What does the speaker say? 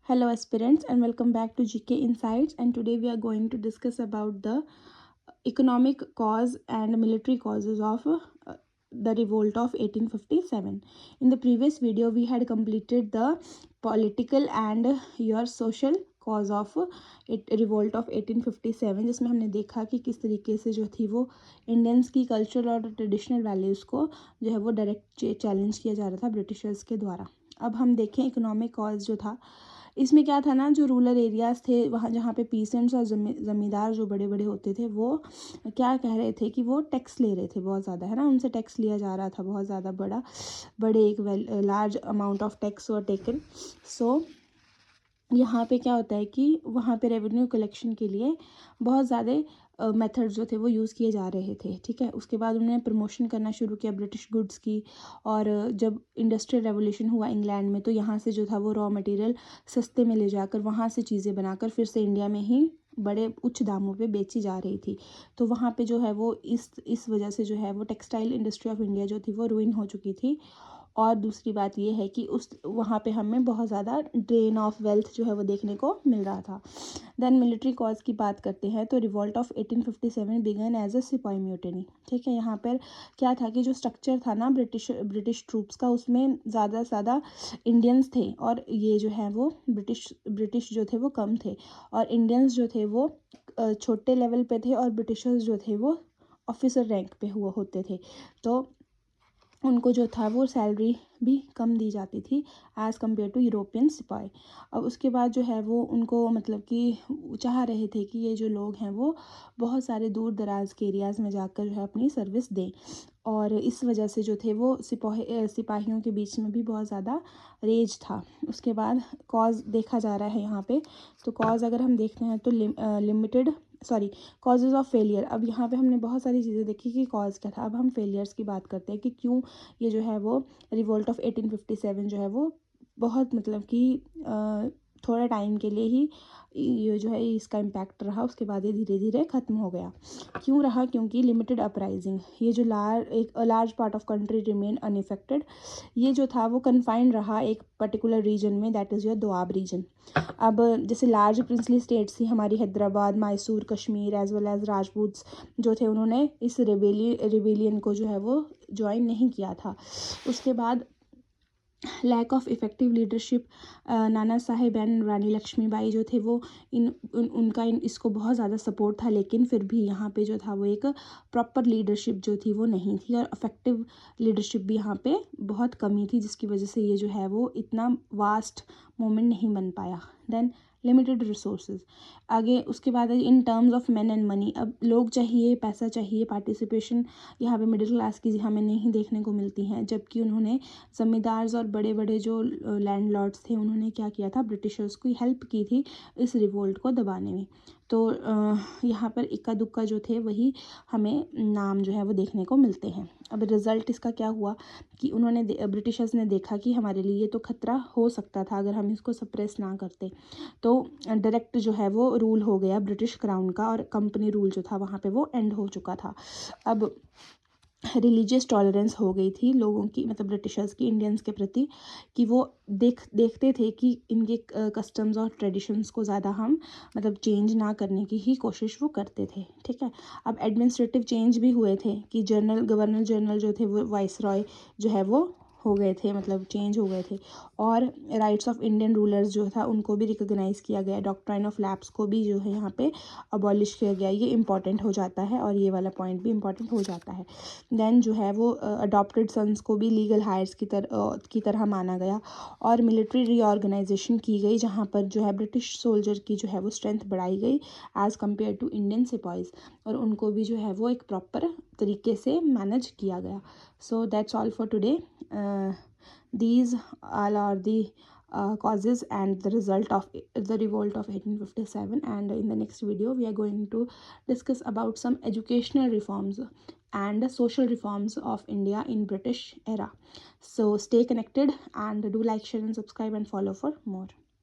Hello aspirants and welcome back to GK Insights, and today we are going to discuss about the economic cause and military causes of the revolt of 1857. In the previous video we had completed the political and your social cause of revolt of 1857, जिसमें हमने देखा कि किस तरीके से जो थी वो इंडियंस की कल्चरल और ट्रेडिशनल वैल्यूज़ को जो है वो डायरेक्ट चैलेंज किया जा रहा था ब्रिटिशर्स के द्वारा। अब हम देखें इकोनॉमिक कॉज जो था, इसमें क्या था ना, जो रूरल एरियाज़ थे वहाँ जहाँ पे पीसेंट्स और ज़मींदार जो बड़े बड़े होते थे वो क्या कह रहे थे कि वो टैक्स ले रहे थे बहुत ज़्यादा, है ना, उनसे टैक्स लिया जा रहा था बहुत ज़्यादा, बड़े एक large amount of tax were taken. So यहाँ पे क्या होता है कि वहाँ पे रेवेन्यू कलेक्शन के लिए बहुत ज़्यादा मेथड जो थे वो यूज़ किए जा रहे थे। ठीक है, उसके बाद उन्होंने प्रमोशन करना शुरू किया ब्रिटिश गुड्स की, और जब इंडस्ट्रियल रेवोल्यूशन हुआ इंग्लैंड में तो यहाँ से जो था वो रॉ मटेरियल सस्ते में ले जाकर वहाँ से चीज़ें बनाकर फिर से इंडिया में ही बड़े उच्च दामों पे बेची जा रही थी। तो वहाँ पे जो है वो इस वजह से जो है वो टेक्सटाइल इंडस्ट्री ऑफ इंडिया जो थी वो रूइन हो चुकी थी। और दूसरी बात ये है कि उस वहाँ पे हमें बहुत ज़्यादा ड्रेन ऑफ वेल्थ जो है वो देखने को मिल रहा था। देन मिलिट्री कॉज की बात करते हैं तो revolt of 1857 began as a sepoy mutiny. ठीक है, यहाँ पर क्या था कि जो स्ट्रक्चर था ना ब्रिटिश ट्रूप्स का, उसमें ज़्यादा से ज़्यादा इंडियंस थे और ये जो है वो ब्रिटिश जो थे वो कम थे, और इंडियंस जो थे वो छोटे लेवल पे थे और ब्रिटिशर्स जो थे वो ऑफिसर रैंक पे होते थे। तो उनको जो था वो सैलरी भी कम दी जाती थी एज़ कम्पेयर टू यूरोपियन सिपाही। अब उसके बाद जो है वो उनको मतलब कि चाह रहे थे कि ये जो लोग हैं वो बहुत सारे दूर दराज के एरियाज़ में जाकर जो है अपनी सर्विस दें, और इस वजह से जो थे वो सिपाहियों के बीच में भी बहुत ज़्यादा रेज था। उसके बाद कॉज देखा जा रहा है यहाँ पे, तो कॉज अगर हम देखते हैं तो कॉजेज़ ऑफ फेलियर। अब यहाँ पे हमने बहुत सारी चीज़ें देखी कि कॉज क्या था। अब हम फेलियर्स की बात करते हैं कि क्यों ये जो है वो रिवोल्ट ऑफ 1857 जो है वो बहुत मतलब कि थोड़ा टाइम के लिए ही ये जो है इसका इम्पैक्ट रहा, उसके बाद ये धीरे धीरे ख़त्म हो गया। क्यों रहा? क्योंकि लिमिटेड अपराइजिंग, ये जो large part of country remain unaffected, ये जो था वो कन्फाइंड रहा एक पर्टिकुलर रीजन में, that is your Doab region. अब जैसे लार्ज प्रिंसली स्टेट्स थी हमारी, Hyderabad, Mysore, Kashmir as well as Rajputs जो थे, उन्होंने इस रिबेलियन को जो है वो ज्वाइन नहीं किया था। उसके बाद lack of effective leadership, Nana Saheb and रानी लक्ष्मीबाई जो थे वो उनका इसको बहुत ज़्यादा सपोर्ट था, लेकिन फिर भी यहाँ पे जो था वो एक प्रॉपर लीडरशिप जो थी वो नहीं थी, और इफ़ेक्टिव लीडरशिप भी यहाँ पे बहुत कमी थी, जिसकी वजह से ये जो है वो इतना वास्ट मूवमेंट नहीं बन पाया। देन लिमिटेड रिसोर्सेज, आगे उसके बाद है in terms of man and money. अब लोग चाहिए, पैसा चाहिए, पार्टिसिपेशन यहाँ पे मिडिल क्लास की हमें नहीं देखने को मिलती हैं, जबकि उन्होंने जमींदार्स और बड़े बड़े जो लैंडलॉर्ड्स थे उन्होंने क्या किया था, ब्रिटिशर्स की हेल्प की थी इस रिवोल्ट को दबाने में। तो यहाँ पर इक्का दुक्का जो थे वही हमें नाम जो है वो देखने को मिलते हैं। अब रिज़ल्ट इसका क्या हुआ कि ब्रिटिशर्स ने देखा कि हमारे लिए ये तो खतरा हो सकता था अगर हम इसको सप्रेस ना करते, तो डायरेक्ट जो है वो रूल हो गया ब्रिटिश क्राउन का, और कंपनी रूल जो था वहाँ पे वो एंड हो चुका था। अब रिलीजियस टॉलरेंस हो गई थी लोगों की, मतलब ब्रिटिशर्स की इंडियंस के प्रति, कि वो देखते थे कि इनके कस्टम्स और ट्रेडिशंस को ज़्यादा हम मतलब चेंज ना करने की ही कोशिश वो करते थे। ठीक है, अब एडमिनिस्ट्रेटिव चेंज भी हुए थे कि गवर्नर जनरल जो थे वो वाइसरॉय जो है वो हो गए थे, मतलब चेंज हो गए थे, और राइट्स ऑफ इंडियन रूलर्स जो था उनको भी रिकॉग्नाइज़ किया गया, डॉक्ट्राइन ऑफ लैप्स को भी जो है यहाँ पे अबॉलिश किया गया। ये इंपॉर्टेंट हो जाता है और ये वाला पॉइंट भी इंपॉर्टेंट हो जाता है। देन जो है वो अडॉप्टेड सन्स को भी लीगल हायर्स की तरह माना गया, और मिलिट्री रीऑर्गेनाइजेशन की गई, जहाँ पर जो है ब्रिटिश सोल्जर की जो है वो स्ट्रेंथ बढ़ाई गई एज़ कम्पेयर टू इंडियन सिपाहीज, और उनको भी जो है वो एक प्रॉपर तरीके से मैनेज किया गया। So that's all for today. These all are the causes and the result of the revolt of 1857, and in the next video we are going to discuss about some educational reforms and social reforms of India in British era. So stay connected and do like, share and subscribe and follow for more.